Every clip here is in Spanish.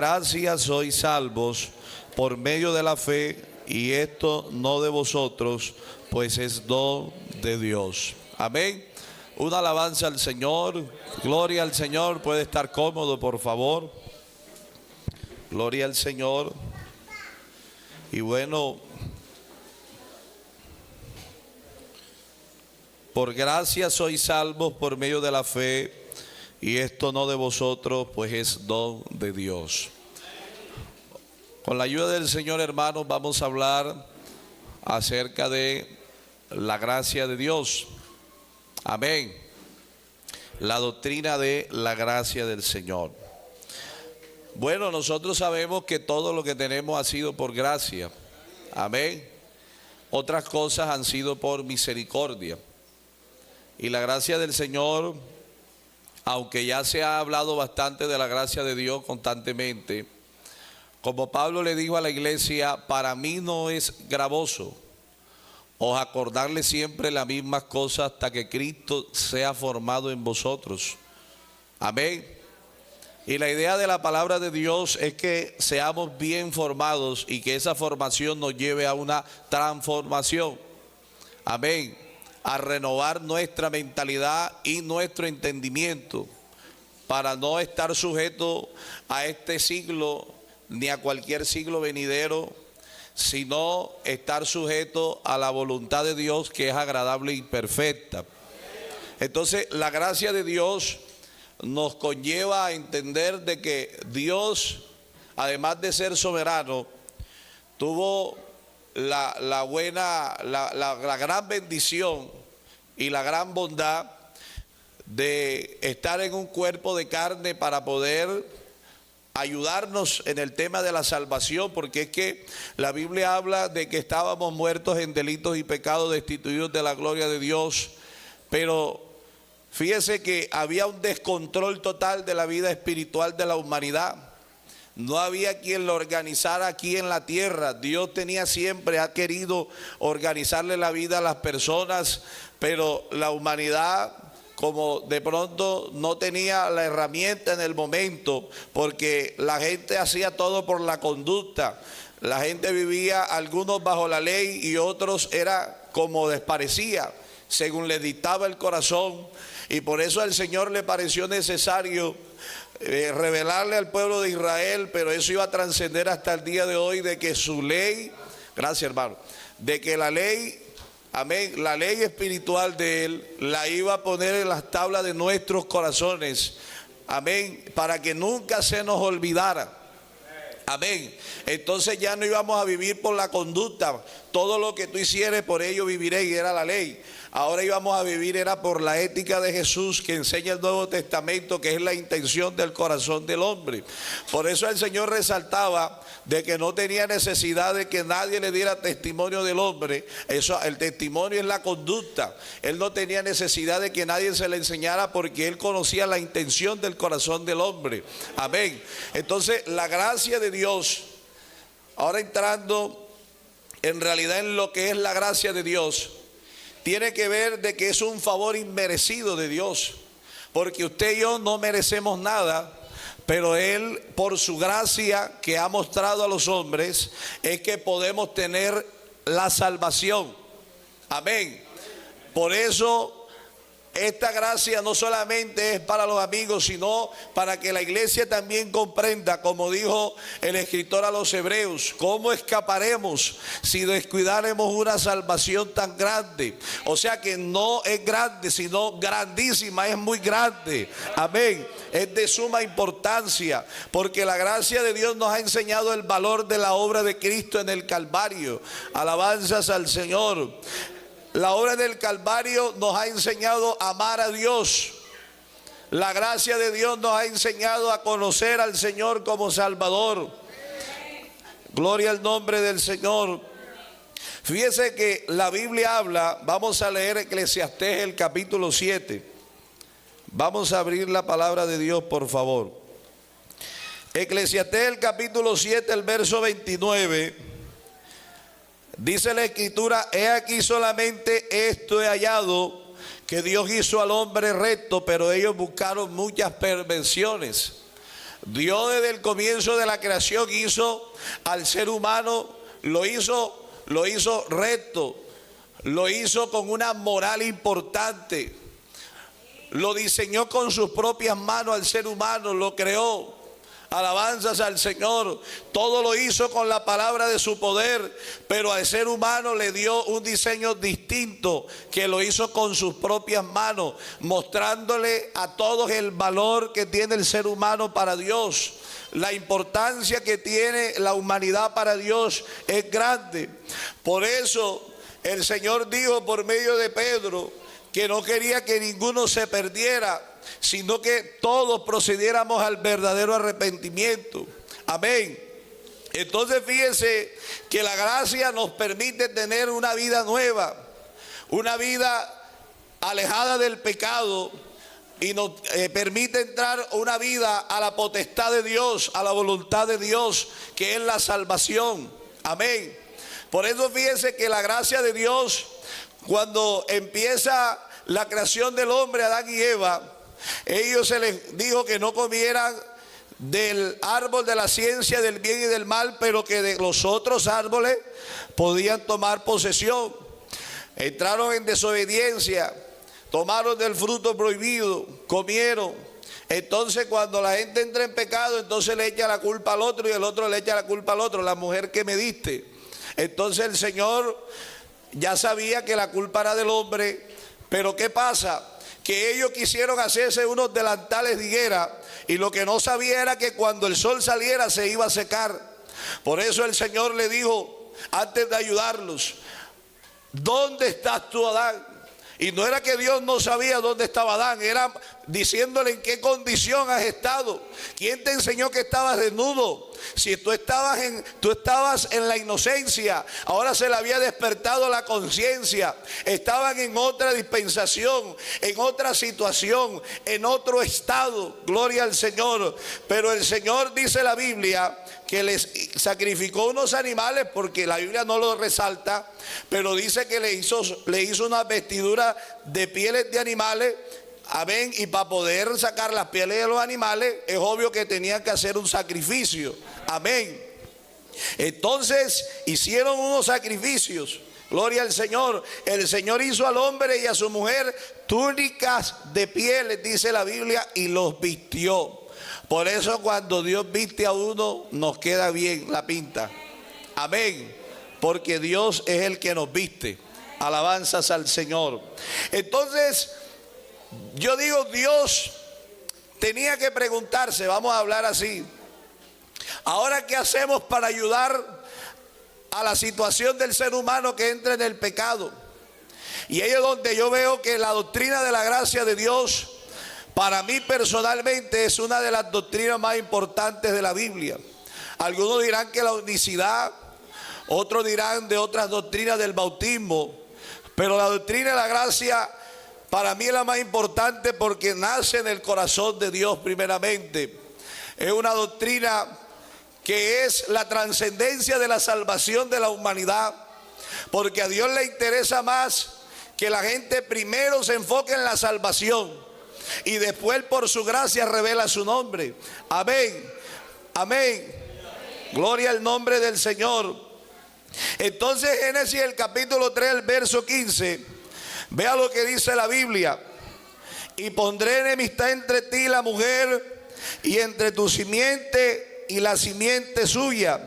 Gracia sois salvos por medio de la fe, y esto no de vosotros, pues es don de Dios. Amén. Una alabanza al Señor. Gloria al Señor. Puede estar cómodo, por favor. Gloria al Señor. Y bueno, por gracia sois salvos por medio de la fe, y esto no de vosotros, pues es don de Dios. Con la ayuda del Señor, hermanos, vamos a hablar acerca de la gracia de Dios. Amén. La doctrina de la gracia del Señor. Bueno, nosotros sabemos que todo lo que tenemos ha sido por gracia. Amén. Otras cosas han sido por misericordia. Y la gracia del Señor, aunque ya se ha hablado bastante de la gracia de Dios constantemente, como Pablo le dijo a la iglesia, para mí no es gravoso os acordarle siempre las mismas cosas hasta que Cristo sea formado en vosotros. Amén. Y la idea de la palabra de Dios es que seamos bien formados y que esa formación nos lleve a una transformación. Amén. A renovar nuestra mentalidad y nuestro entendimiento para no estar sujeto a este siglo ni a cualquier siglo venidero, sino estar sujeto a la voluntad de Dios, que es agradable y perfecta. Entonces, la gracia de Dios nos conlleva a entender de que Dios, además de ser soberano, tuvo la gran bendición y la gran bondad de estar en un cuerpo de carne para poder ayudarnos en el tema de la salvación, porque es que la Biblia habla de que estábamos muertos en delitos y pecados, destituidos de la gloria de Dios, pero fíjese que había un descontrol total de la vida espiritual de la humanidad. No había quien lo organizara aquí en la tierra. Dios ha querido organizarle la vida a las personas, pero la humanidad, como de pronto no tenía la herramienta en el momento, porque la gente hacía todo por la conducta. La gente vivía, algunos bajo la ley y otros era como les parecía, según le dictaba el corazón. Y por eso al Señor le pareció necesario revelarle al pueblo de Israel, pero eso iba a trascender hasta el día de hoy, de que su ley, gracias hermano, de que la ley, amén, la ley espiritual de Él la iba a poner en las tablas de nuestros corazones, amén, para que nunca se nos olvidara. Amén. Entonces ya no íbamos a vivir por la conducta. Todo lo que tú hicieres, por ello viviré, y era la ley. Ahora íbamos a vivir, era por la ética de Jesús, que enseña el Nuevo Testamento, que es la intención del corazón del hombre. Por eso el Señor resaltaba de que no tenía necesidad de que nadie le diera testimonio del hombre. Eso, el testimonio es la conducta. Él no tenía necesidad de que nadie se le enseñara, porque Él conocía la intención del corazón del hombre. Amén. Entonces, la gracia de Dios, ahora entrando en realidad en lo que es la gracia de Dios, tiene que ver de que es un favor inmerecido de Dios, porque usted y yo no merecemos nada, pero Él, por su gracia que ha mostrado a los hombres, es que podemos tener la salvación. Amén. Por eso esta gracia no solamente es para los amigos, sino para que la iglesia también comprenda, como dijo el escritor a los Hebreos, ¿cómo escaparemos si descuidaremos una salvación tan grande? O sea que no es grande, sino grandísima, es muy grande. Amén. Es de suma importancia, porque la gracia de Dios nos ha enseñado el valor de la obra de Cristo en el Calvario. Alabanzas al Señor. La obra del Calvario nos ha enseñado a amar a Dios. La gracia de Dios nos ha enseñado a conocer al Señor como Salvador. Gloria al nombre del Señor. Fíjese que la Biblia habla, vamos a leer Eclesiastés el capítulo 7. Vamos a abrir la palabra de Dios, por favor. Eclesiastés el capítulo 7, el verso 29. Dice la Escritura: he aquí solamente esto he hallado, que Dios hizo al hombre recto, pero ellos buscaron muchas perversiones. Dios desde el comienzo de la creación hizo al ser humano, lo hizo recto, lo hizo con una moral importante, lo diseñó con sus propias manos al ser humano, lo creó. Alabanzas al Señor. Todo lo hizo con la palabra de su poder, pero al ser humano le dio un diseño distinto, que lo hizo con sus propias manos, mostrándole a todos el valor que tiene el ser humano para Dios. La importancia que tiene la humanidad para Dios es grande. Por eso el Señor dijo por medio de Pedro que no quería que ninguno se perdiera, sino que todos procediéramos al verdadero arrepentimiento. Amén. Entonces fíjense que la gracia nos permite tener una vida nueva, una vida alejada del pecado, y nos permite entrar una vida a la potestad de Dios, a la voluntad de Dios, que es la salvación. Amén. Por eso fíjense que la gracia de Dios, cuando empieza la creación del hombre, Adán y Eva, ellos se les dijo que no comieran del árbol de la ciencia del bien y del mal, pero que de los otros árboles podían tomar posesión. Entraron en desobediencia, tomaron del fruto prohibido, comieron. Entonces cuando la gente entra en pecado, entonces le echa la culpa al otro y el otro le echa la culpa al otro. La mujer que me diste. Entonces el Señor ya sabía que la culpa era del hombre, pero ¿qué pasa? Que ellos quisieron hacerse unos delantales de higuera, y lo que no sabía era que cuando el sol saliera se iba a secar. Por eso el Señor le dijo, antes de ayudarlos, ¿dónde estás tú, Adán? Y no era que Dios no sabía dónde estaba Adán, era diciéndole en qué condición has estado. ¿Quién te enseñó que estabas desnudo? Si tú estabas en la inocencia, ahora se le había despertado la conciencia. Estaban en otra dispensación, en otra situación, en otro estado. Gloria al Señor. Pero el Señor, dice la Biblia, que les sacrificó unos animales, porque la Biblia no lo resalta, pero dice que le hizo una vestidura de pieles de animales. Amén. Y para poder sacar las pieles de los animales, es obvio que tenían que hacer un sacrificio. Amén. Entonces hicieron unos sacrificios. Gloria al Señor. El Señor hizo al hombre y a su mujer túnicas de pieles, dice la Biblia, y los vistió. Por eso cuando Dios viste a uno, nos queda bien la pinta. Amén. Porque Dios es el que nos viste. Alabanzas al Señor. Entonces, yo digo, Dios tenía que preguntarse, vamos a hablar así, ahora ¿qué hacemos para ayudar a la situación del ser humano que entra en el pecado? Y ahí es donde yo veo que la doctrina de la gracia de Dios, para mí personalmente, es una de las doctrinas más importantes de la Biblia. Algunos dirán que la unicidad, otros dirán de otras doctrinas del bautismo, pero la doctrina de la gracia para mí es la más importante, porque nace en el corazón de Dios primeramente. Es una doctrina que es la trascendencia de la salvación de la humanidad, porque a Dios le interesa más que la gente primero se enfoque en la salvación y después por su gracia revela su nombre. Amén, amén. Gloria al nombre del Señor. Entonces Génesis el capítulo 3, el verso 15. Vea lo que dice la Biblia. Y pondré enemistad entre ti y la mujer, y entre tu simiente y la simiente suya.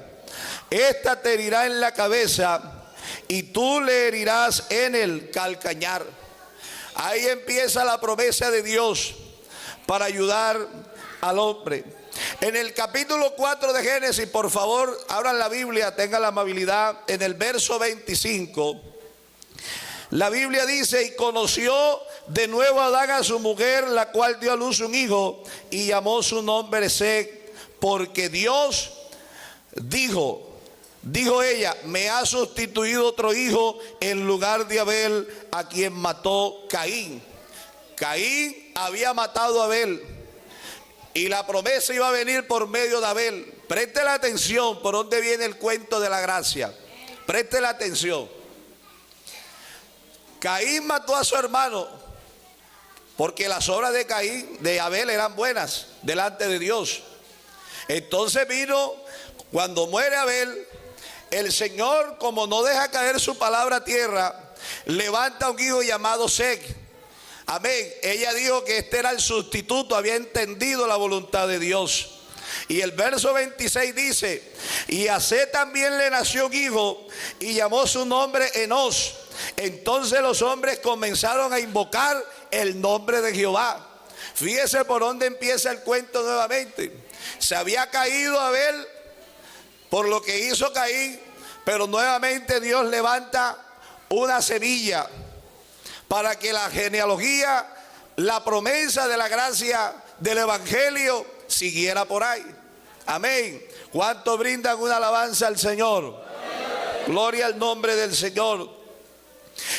Esta te herirá en la cabeza, y tú le herirás en el calcañar. Ahí empieza la promesa de Dios para ayudar al hombre. En el capítulo 4 de Génesis, por favor, abran la Biblia, tengan la amabilidad, en el verso 25. La Biblia dice, y conoció de nuevo Adán a su mujer, la cual dio a luz un hijo, y llamó su nombre Set, porque Dios dijo ella, me ha sustituido otro hijo en lugar de Abel, a quien mató Caín. Caín había matado a Abel, y la promesa iba a venir por medio de Abel. Preste la atención por dónde viene el cuento de la gracia. Preste la atención. Caín mató a su hermano porque las obras de Abel eran buenas delante de Dios. Entonces vino, cuando muere Abel, el Señor, como no deja caer su palabra a tierra, levanta un hijo llamado Sec. Amén. Ella dijo que este era el sustituto, había entendido la voluntad de Dios. Y el verso 26 dice: y a Seth también le nació un hijo y llamó su nombre Enos. Entonces los hombres comenzaron a invocar el nombre de Jehová. Fíjese por dónde empieza el cuento nuevamente. Se había caído Abel por lo que hizo Caín, pero nuevamente Dios levanta una semilla para que la genealogía, la promesa de la gracia del evangelio siguiera por ahí. Amén. ¿Cuántos brindan una alabanza al Señor? Gloria al nombre del Señor.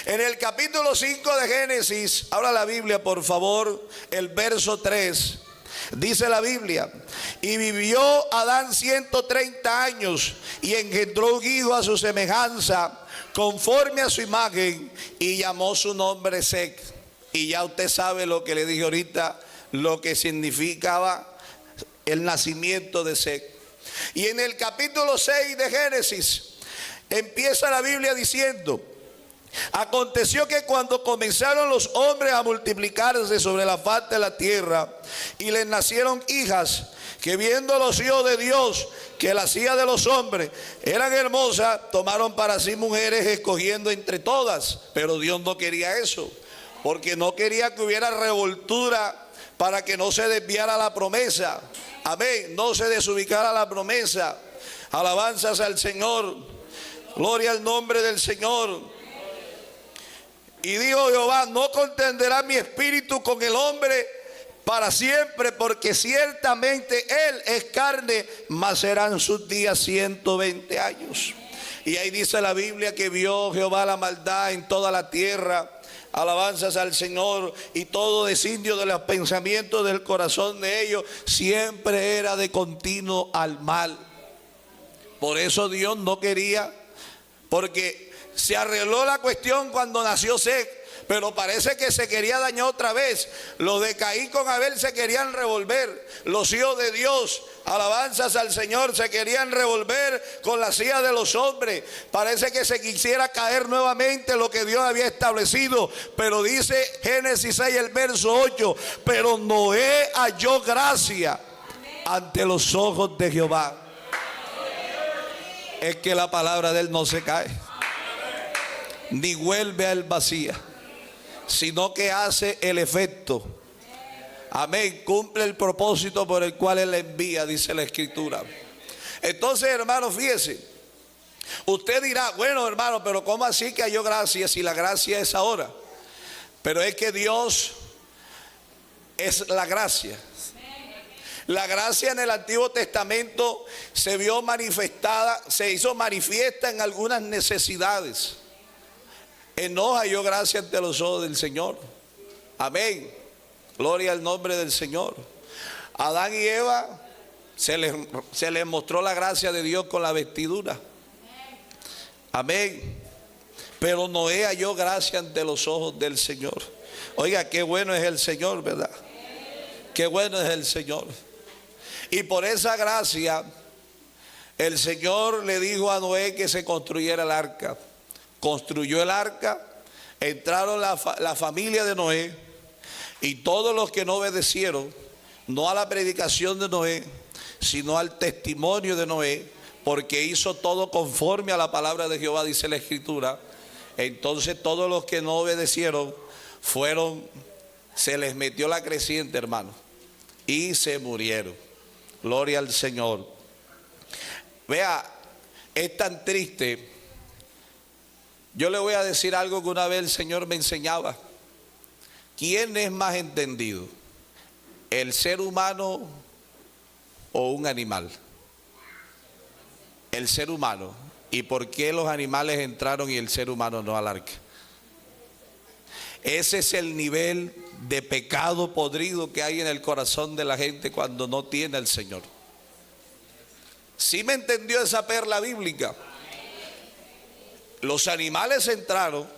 En el capítulo 5 de Génesis, habla la Biblia por favor, el verso 3. Dice la Biblia: y vivió Adán 130 años y engendró un hijo a su semejanza, conforme a su imagen, y llamó su nombre Sec. Y ya usted sabe lo que le dije ahorita, lo que significaba el nacimiento de Sec. Y en el capítulo 6 de Génesis empieza la Biblia diciendo: aconteció que cuando comenzaron los hombres a multiplicarse sobre la faz de la tierra, y les nacieron hijas, que viendo los hijos de Dios que las hijas de los hombres eran hermosas, tomaron para sí mujeres, escogiendo entre todas. Pero Dios no quería eso, porque no quería que hubiera revoltura, para que no se desviara la promesa. Amén. No se desubicara la promesa. Alabanzas al Señor. Gloria al nombre del Señor. Y dijo Jehová: no contenderá mi espíritu con el hombre para siempre, porque ciertamente él es carne, mas serán sus días 120 años. Y ahí dice la Biblia que vio Jehová la maldad en toda la tierra. Alabanzas al Señor. Y todo designio de los pensamientos del corazón de ellos siempre era de continuo al mal. Por eso Dios no quería, porque se arregló la cuestión cuando nació Sec, pero parece que se quería dañar otra vez. Los de Caín con Abel se querían revolver. Los hijos de Dios, alabanzas al Señor, se querían revolver con las hijas de los hombres. Parece que se quisiera caer nuevamente lo que Dios había establecido. Pero dice Génesis 6, el verso 8: pero Noé halló gracia ante los ojos de Jehová. Es que la palabra de él no se cae, ni vuelve a él vacía, sino que hace el efecto. Amén. Cumple el propósito por el cual él la envía, dice la Escritura. Entonces, hermano, fíjese. Usted dirá: bueno, hermano, pero ¿cómo así que halló gracia si la gracia es ahora? Pero es que Dios es la gracia. La gracia en el Antiguo Testamento se vio manifestada, se hizo manifiesta en algunas necesidades. Enoch halló gracia ante los ojos del Señor. Amén. Gloria al nombre del Señor. Adán y Eva se les mostró la gracia de Dios con la vestidura. Amén. Pero Noé halló gracia ante los ojos del Señor. Oiga, qué bueno es el Señor, ¿verdad? Qué bueno es el Señor. Y por esa gracia el Señor le dijo a Noé que se construyera el arca. Construyó el arca, entraron la familia de Noé y todos los que no obedecieron, no a la predicación de Noé, sino al testimonio de Noé, porque hizo todo conforme a la palabra de Jehová, dice la Escritura. Entonces todos los que no obedecieron se les metió la creciente, hermano, y se murieron. Gloria al Señor. Vea, es tan triste. Yo le voy a decir algo que una vez el Señor me enseñaba. ¿Quién es más entendido? ¿El ser humano o un animal? El ser humano. ¿Y por qué los animales entraron y el ser humano no al arca? Ese es el nivel de pecado podrido que hay en el corazón de la gente cuando no tiene al Señor. ¿Sí me entendió esa perla bíblica? Los animales entraron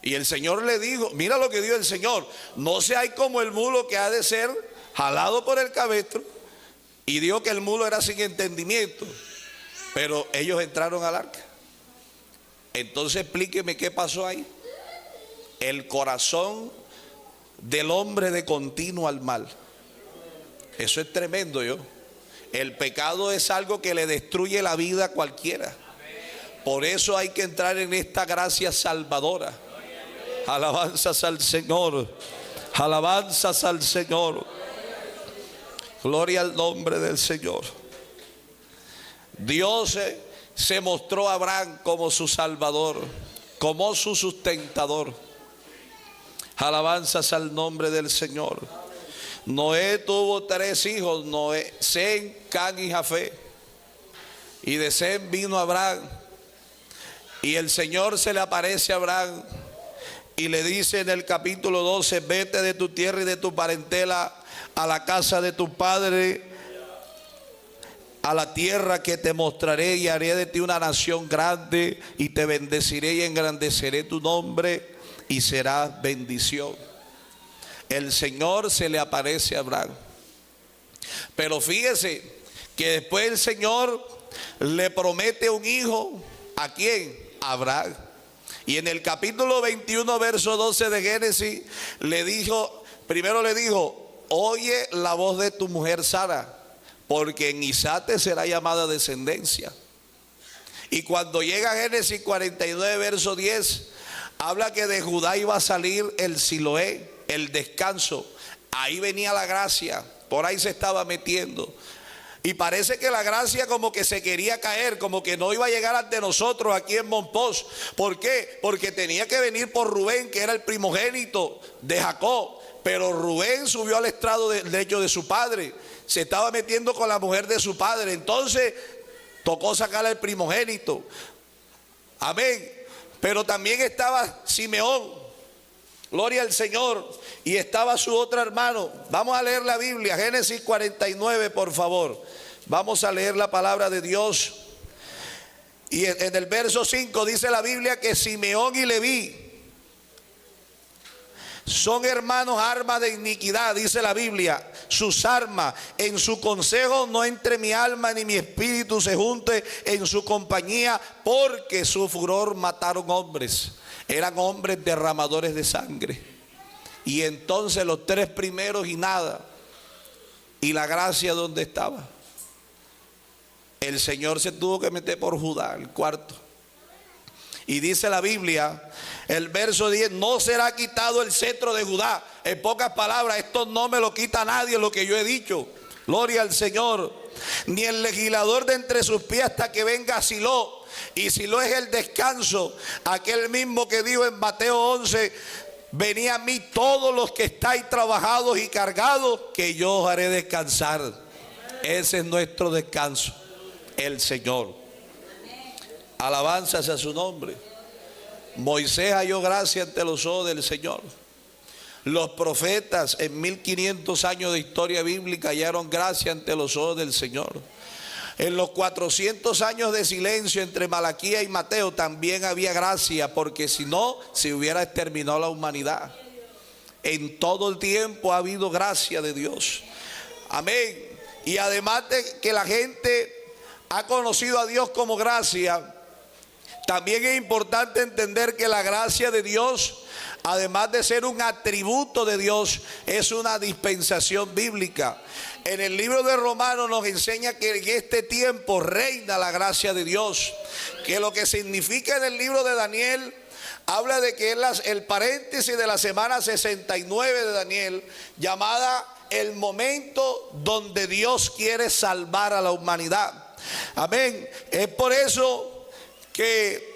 y el Señor le dijo, mira lo que dijo el Señor: no seáis como el mulo que ha de ser jalado por el cabestro Y dijo que el mulo era sin entendimiento, pero ellos entraron al arca. Entonces explíqueme qué pasó ahí. El corazón del hombre de continuo al mal. Eso es tremendo, yo. El pecado es algo que le destruye la vida a cualquiera. Por eso hay que entrar en esta gracia salvadora. Alabanzas al Señor. Alabanzas al Señor. Gloria al nombre del Señor. Dios se mostró a Abraham como su salvador, como su sustentador. Alabanzas al nombre del Señor. Noé tuvo 3 hijos, Noé, Sem, Cam y Jafé. Y de Sem vino Abraham. Y el Señor se le aparece a Abraham y le dice en el capítulo 12: vete de tu tierra y de tu parentela a la casa de tu padre, a la tierra que te mostraré, y haré de ti una nación grande, y te bendeciré y engrandeceré tu nombre, y serás bendición. El Señor se le aparece a Abraham. Pero fíjese que después el Señor le promete un hijo. ¿A quién? A Abraham. Y en el capítulo 21, verso 12 de Génesis, primero le dijo: oye la voz de tu mujer Sara, porque en Isaac te será llamada descendencia. Y cuando llega a Génesis 49, verso 10, habla que de Judá iba a salir el Siloé, el descanso. Ahí venía la gracia, por ahí se estaba metiendo. Y parece que la gracia como que se quería caer, como que no iba a llegar ante nosotros aquí en Monpós. ¿Por qué? Porque tenía que venir por Rubén, que era el primogénito de Jacob. Pero Rubén subió al estrado del lecho de su padre, se estaba metiendo con la mujer de su padre. Entonces tocó sacar al primogénito. Amén. Pero también estaba Simeón, gloria al Señor, y estaba su otro hermano. Vamos a leer la Biblia, Génesis 49, por favor. Vamos a leer la palabra de Dios. Y en el verso 5 dice la Biblia que Simeón y Leví son hermanos, armas de iniquidad, dice la Biblia. Sus armas, en su consejo no entre mi alma ni mi espíritu se junte en su compañía, porque su furor mataron hombres. Eran hombres derramadores de sangre. Y entonces los 3 primeros y nada. ¿Y la gracia dónde estaba? El Señor se tuvo que meter por Judá, el cuarto. Y dice la Biblia, el verso 10: no será quitado el cetro de Judá. En pocas palabras, esto no me lo quita nadie, lo que yo he dicho. Gloria al Señor. Ni el legislador de entre sus pies hasta que venga Silo. Y Silo es el descanso. Aquel mismo que dijo en Mateo 11: venid a mí todos los que estáis trabajados y cargados, que yo os haré descansar. Ese es nuestro descanso, el Señor. Alabanzas a su nombre. Moisés halló gracia ante los ojos del Señor. Los profetas en 1500 años de historia bíblica hallaron gracia ante los ojos del Señor. En los 400 años de silencio entre Malaquías y Mateo también había gracia, porque si no, se hubiera exterminado la humanidad. En todo el tiempo ha habido gracia de Dios. Amén. Y además de que la gente ha conocido a Dios como gracia, también es importante entender que la gracia de Dios, además de ser un atributo de Dios, es una dispensación bíblica. En el libro de Romanos nos enseña que en este tiempo reina la gracia de Dios, que lo que significa en el libro de Daniel, habla de que es el paréntesis de la semana 69 de Daniel, llamada el momento donde Dios quiere salvar a la humanidad. Amén. Es por eso que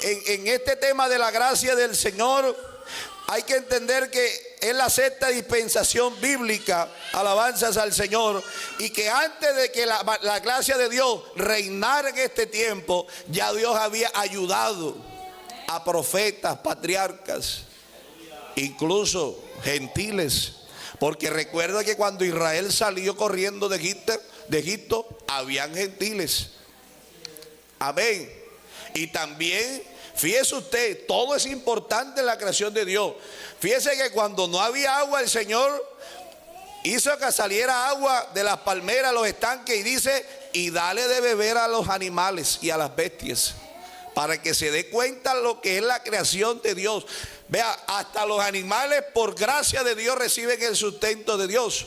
en este tema de la gracia del Señor hay que entender que es la sexta dispensación bíblica, alabanzas al Señor, y que antes de que la gracia de Dios reinara en este tiempo, ya Dios había ayudado a profetas, patriarcas, incluso gentiles, porque recuerda que cuando Israel salió corriendo de Egipto, habían gentiles. Amén. Y también, fíjese usted, todo es importante en la creación de Dios. Fíjese que cuando no había agua, el Señor hizo que saliera agua de las palmeras, los estanques, y dice, y dale de beber a los animales y a las bestias, para que se dé cuenta lo que es la creación de Dios. Vea, hasta los animales por gracia de Dios reciben el sustento de Dios.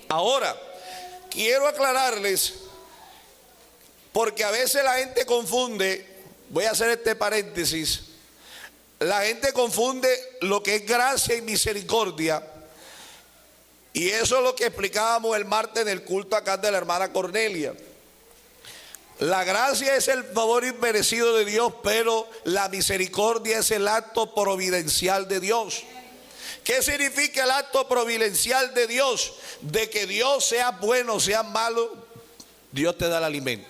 Ahora, quiero aclararles, porque a veces la gente confunde, voy a hacer este paréntesis, la gente confunde lo que es gracia y misericordia. Y eso es lo que explicábamos el martes en el culto acá de la hermana Cornelia. La gracia es el favor inmerecido de Dios, pero la misericordia es el acto providencial de Dios. ¿Qué significa el acto providencial de Dios? De que Dios, sea bueno, sea malo, Dios te da el alimento.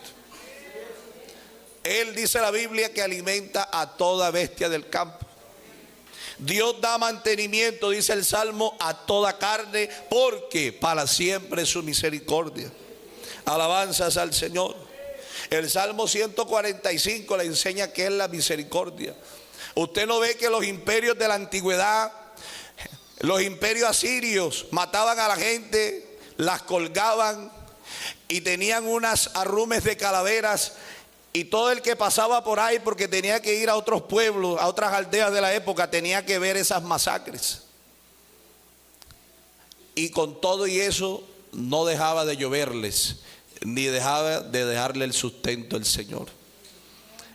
Él, dice la Biblia, que alimenta a toda bestia del campo. Dios da mantenimiento, dice el Salmo, a toda carne, porque para siempre es su misericordia. Alabanzas al Señor. El Salmo 145 le enseña que es la misericordia. Usted no ve que los imperios de la antigüedad, los imperios asirios, mataban a la gente, las colgaban y tenían unas arrumes de calaveras. Y todo el que pasaba por ahí, porque tenía que ir a otros pueblos, a otras aldeas de la época, tenía que ver esas masacres. Y con todo y eso, no dejaba de lloverles, ni dejaba de dejarle el sustento el Señor.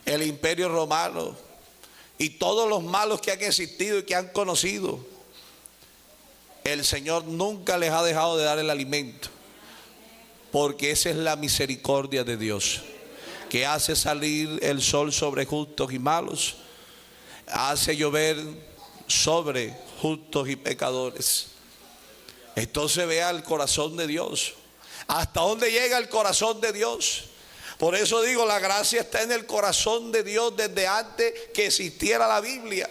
El imperio romano y todos los malos que han existido y que han conocido, el Señor nunca les ha dejado de dar el alimento, porque esa es la misericordia de Dios, que hace salir el sol sobre justos y malos, hace llover sobre justos y pecadores. Entonces vea el corazón de Dios, hasta dónde llega el corazón de Dios. Por eso digo, la gracia está en el corazón de Dios desde antes que existiera la Biblia,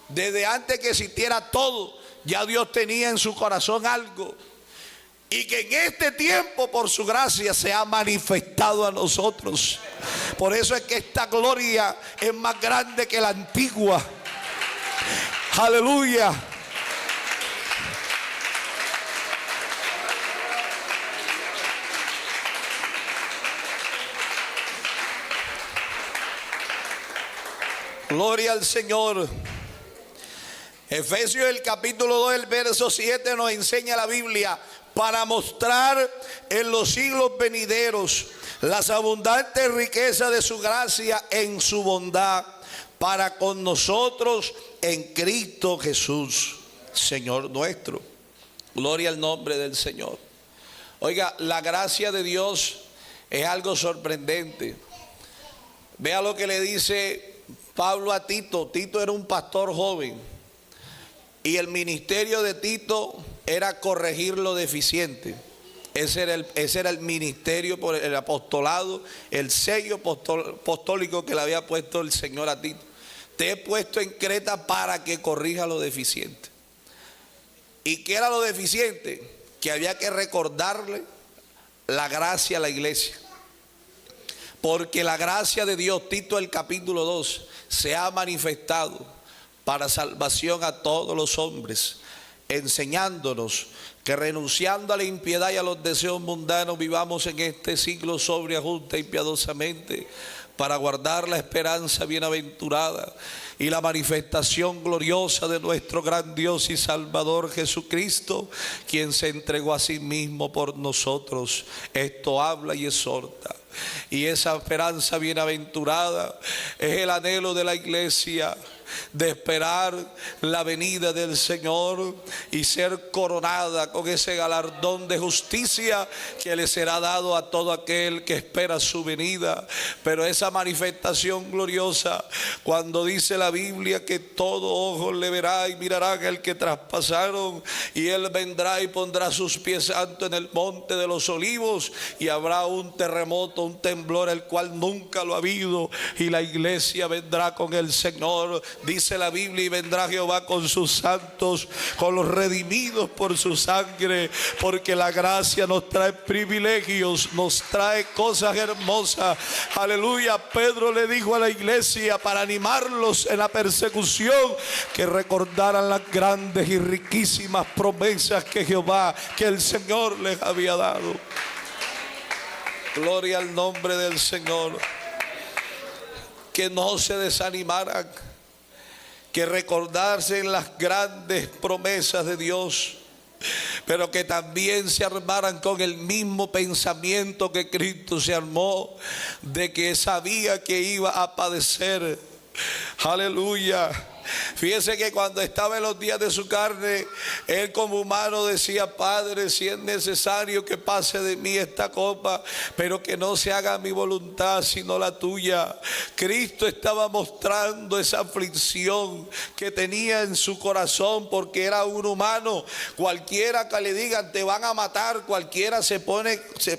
desde antes que existiera todo. Ya Dios tenía en su corazón algo, y que en este tiempo por su gracia se ha manifestado a nosotros. Por eso es que esta gloria es más grande que la antigua. Aleluya. Gloria al Señor. Efesios el capítulo 2, el verso 7 nos enseña la Biblia: para mostrar en los siglos venideros las abundantes riquezas de su gracia en su bondad para con nosotros en Cristo Jesús, Señor nuestro. Gloria al nombre del Señor. Oiga, la gracia de Dios es algo sorprendente. Vea lo que le dice Pablo a Tito. Tito era un pastor joven, y el ministerio de Tito era corregir lo deficiente. Ese era el ministerio por el apostolado, el sello apostólico que le había puesto el Señor a Tito. Te he puesto en Creta para que corrija lo deficiente. ¿Y qué era lo deficiente? Que había que recordarle la gracia a la iglesia. Porque la gracia de Dios, Tito el capítulo 2, se ha manifestado para salvación a todos los hombres, enseñándonos que renunciando a la impiedad y a los deseos mundanos vivamos en este siglo sobria, justa y piadosamente, para guardar la esperanza bienaventurada y la manifestación gloriosa de nuestro gran Dios y Salvador Jesucristo, quien se entregó a sí mismo por nosotros. Esto habla y exhorta. Y esa esperanza bienaventurada es el anhelo de la iglesia, de esperar la venida del Señor y ser coronada con ese galardón de justicia que le será dado a todo aquel que espera su venida. Pero esa manifestación gloriosa, cuando dice la Biblia que todo ojo le verá y mirarán al que traspasaron, y él vendrá y pondrá sus pies santos en el monte de los olivos, y habrá un terremoto, un temblor el cual nunca lo ha habido, y la iglesia vendrá con el Señor Dice la Biblia: y vendrá Jehová con sus santos, con los redimidos por su sangre, porque la gracia nos trae privilegios, nos trae cosas hermosas. Aleluya. Pedro le dijo a la iglesia, para animarlos en la persecución, que recordaran las grandes y riquísimas promesas que Jehová, que el Señor les había dado. Gloria al nombre del Señor. Que no se desanimaran, que recordasen las grandes promesas de Dios, pero que también se armaran con el mismo pensamiento que Cristo se armó, de que sabía que iba a padecer. Aleluya. Fíjese que cuando estaba en los días de su carne, él como humano decía: Padre, si es necesario que pase de mí esta copa, pero que no se haga mi voluntad sino la tuya. Cristo estaba mostrando esa aflicción que tenía en su corazón, porque era un humano. Cualquiera que le digan te van a matar, cualquiera se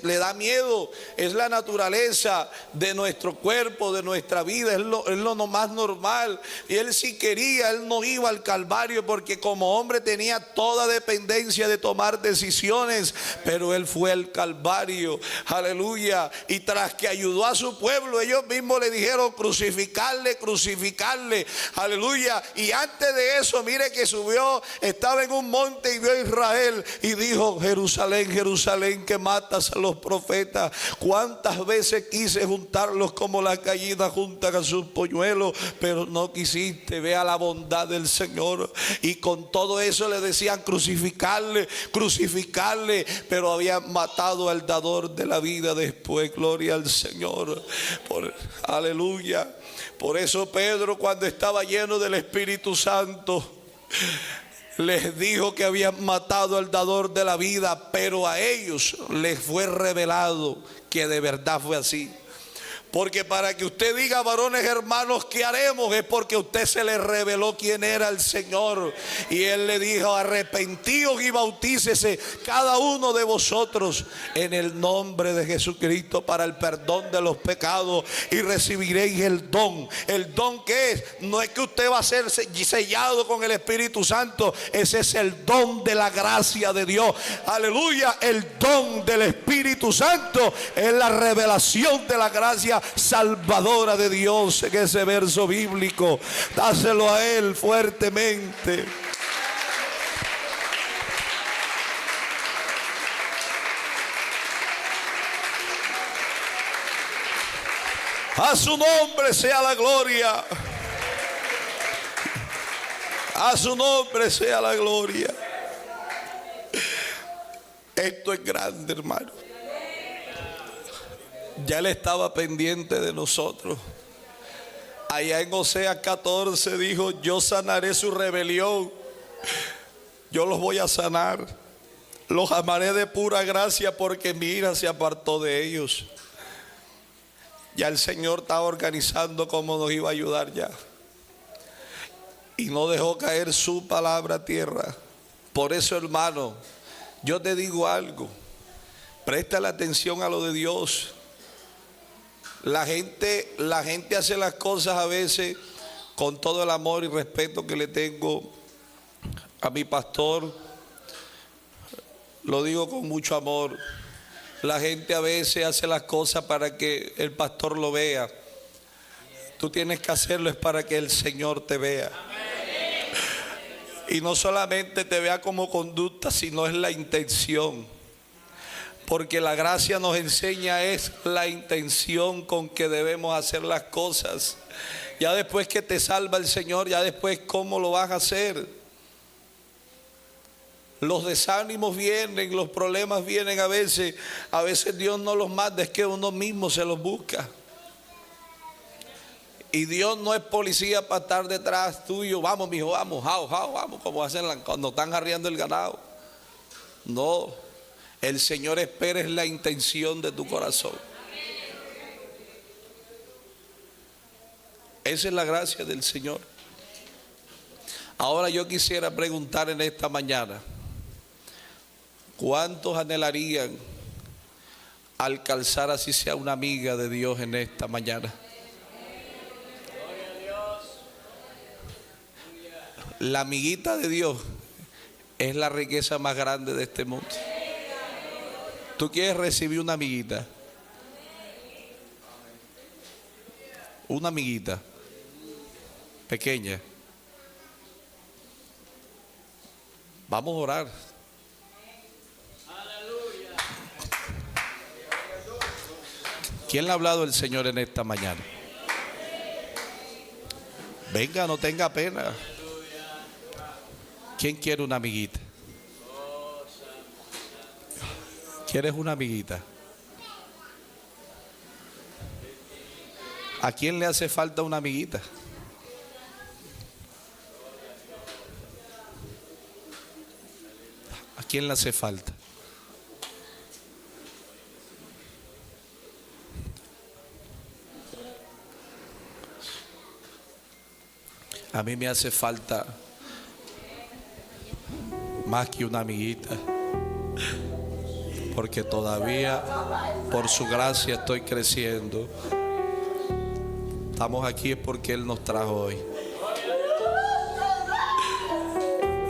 le da miedo. Es la naturaleza de nuestro cuerpo, de nuestra vida, es lo más normal. Y él sí quería, él no iba al Calvario porque como hombre tenía toda dependencia de tomar decisiones, pero él fue al Calvario. Aleluya. Y tras que ayudó a su pueblo, ellos mismos le dijeron: crucificarle, crucificarle. Aleluya. Y antes de eso, mire que subió, estaba en un monte y vio a Israel y dijo: Jerusalén, Jerusalén, que matas a los profetas. Cuántas veces quise juntarlos como las gallinas juntan a sus polluelos, pero no quisiste. Vea la bondad del Señor. Y con todo eso le decían: crucificarle, crucificarle, pero habían matado al dador de la vida después. Gloria al Señor. Aleluya. Por eso Pedro, cuando estaba lleno del Espíritu Santo, les dijo que habían matado al dador de la vida, pero a ellos les fue revelado que de verdad fue así. Porque para que usted diga: varones hermanos, ¿qué haremos? Es porque a usted se le reveló quién era el Señor. Y Él le dijo: arrepentíos y bautícese cada uno de vosotros en el nombre de Jesucristo para el perdón de los pecados, y recibiréis el don. ¿El don qué es? No es que usted va a ser sellado con el Espíritu Santo. Ese es el don de la gracia de Dios. Aleluya. El don del Espíritu Santo es la revelación de la gracia salvadora de Dios en ese verso bíblico. Dáselo a Él fuertemente. A su nombre sea la gloria. A su nombre sea la gloria. Esto es grande, hermano. Ya Él estaba pendiente de nosotros. Allá en Oseas 14 dijo: yo sanaré su rebelión, yo los voy a sanar, los amaré de pura gracia porque mi ira se apartó de ellos. Ya el Señor estaba organizando cómo nos iba a ayudar ya, y no dejó caer su palabra a tierra. Por eso, hermano, yo te digo algo: presta la atención a lo de Dios. La gente hace las cosas a veces con todo el amor y respeto que le tengo a mi pastor. Lo digo con mucho amor. La gente a veces hace las cosas para que el pastor lo vea. Tú tienes que hacerlo es para que el Señor te vea. Y no solamente te vea como conducta, sino es la intención. Porque la gracia nos enseña es la intención con que debemos hacer las cosas. Ya después que te salva el Señor, ya después cómo lo vas a hacer. Los desánimos vienen, los problemas vienen a veces. A veces Dios no los manda, es que uno mismo se los busca. Y Dios no es policía para estar detrás tuyo. Vamos, mijo, vamos, vamos, como hacen cuando están arriando el ganado. No. El Señor espera es la intención de tu corazón. Esa es la gracia del Señor. Ahora yo quisiera preguntar en esta mañana: ¿cuántos anhelarían alcanzar así sea una amiga de Dios en esta mañana? La amiguita de Dios es la riqueza más grande de este mundo. ¿Tú quieres recibir una amiguita? Una amiguita pequeña. Vamos a orar. ¿Quién le ha hablado el Señor en esta mañana? Venga, no tenga pena. ¿Quién quiere una amiguita? ¿Quieres una amiguita? ¿A quién le hace falta una amiguita? ¿A quién le hace falta? A mí me hace falta más que una amiguita, porque todavía por su gracia estoy creciendo. Estamos aquí es porque Él nos trajo hoy.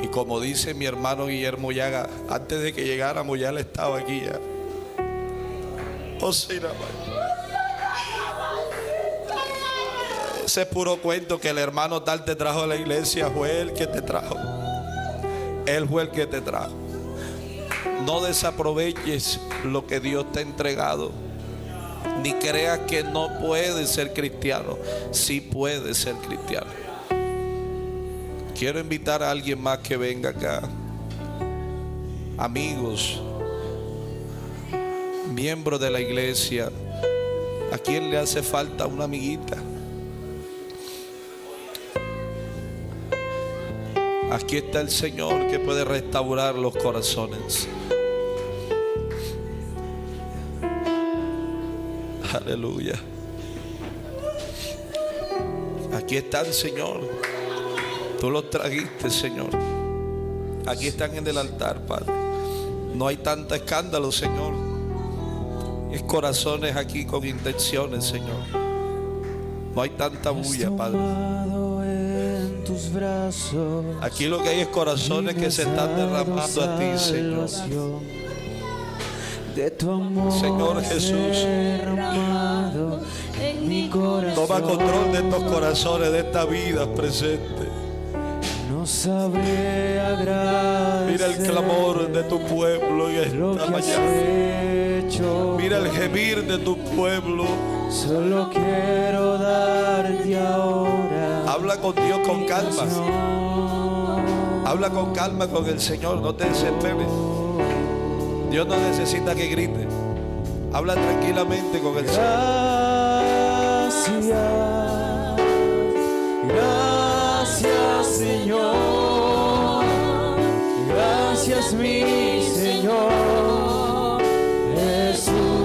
Y como dice mi hermano Guillermo Llaga, antes de que llegáramos ya Él estaba aquí ya. Oh, sí, ese es puro cuento que el hermano tal te trajo a la iglesia. Fue él que te trajo. Él fue el que te trajo. No desaproveches lo que Dios te ha entregado, ni creas que no puedes ser cristiano. Sí puedes ser cristiano. Quiero invitar a alguien más que venga acá. Amigos, miembros de la iglesia, ¿a quién le hace falta una amiguita? Aquí está el Señor que puede restaurar los corazones. Aleluya. Aquí está el Señor. Tú los trajiste, Señor. Aquí están en el altar, Padre. No hay tanto escándalo, Señor. Es corazones aquí con intenciones, Señor. No hay tanta bulla, Padre. Aquí lo que hay es corazones que se están derramando a ti, Señor. Señor Jesús, toma control de estos corazones, de esta vida presente. Mira el clamor de tu pueblo en esta mañana. Mira el gemir de tu pueblo. Solo quiero darte ahora. Habla con Dios con calma. Habla con calma con el Señor. No te desesperes. Dios no necesita que grite. Habla tranquilamente con el Señor. Gracias, Señor. Gracias, mi Señor Jesús.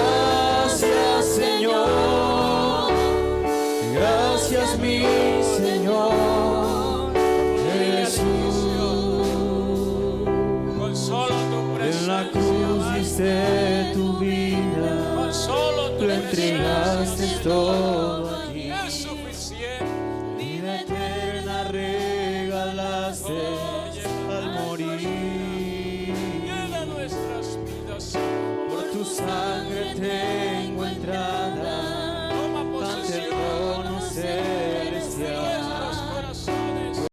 Gracias, Señor. Gracias, mi Señor Jesús. Con solo tu presencia, En la cruz diste tu vida, con solo tu tú entregaste todo aquí. es suficiente. Vida eterna regalaste al morir. Llena nuestras vidas, Por tu sangre te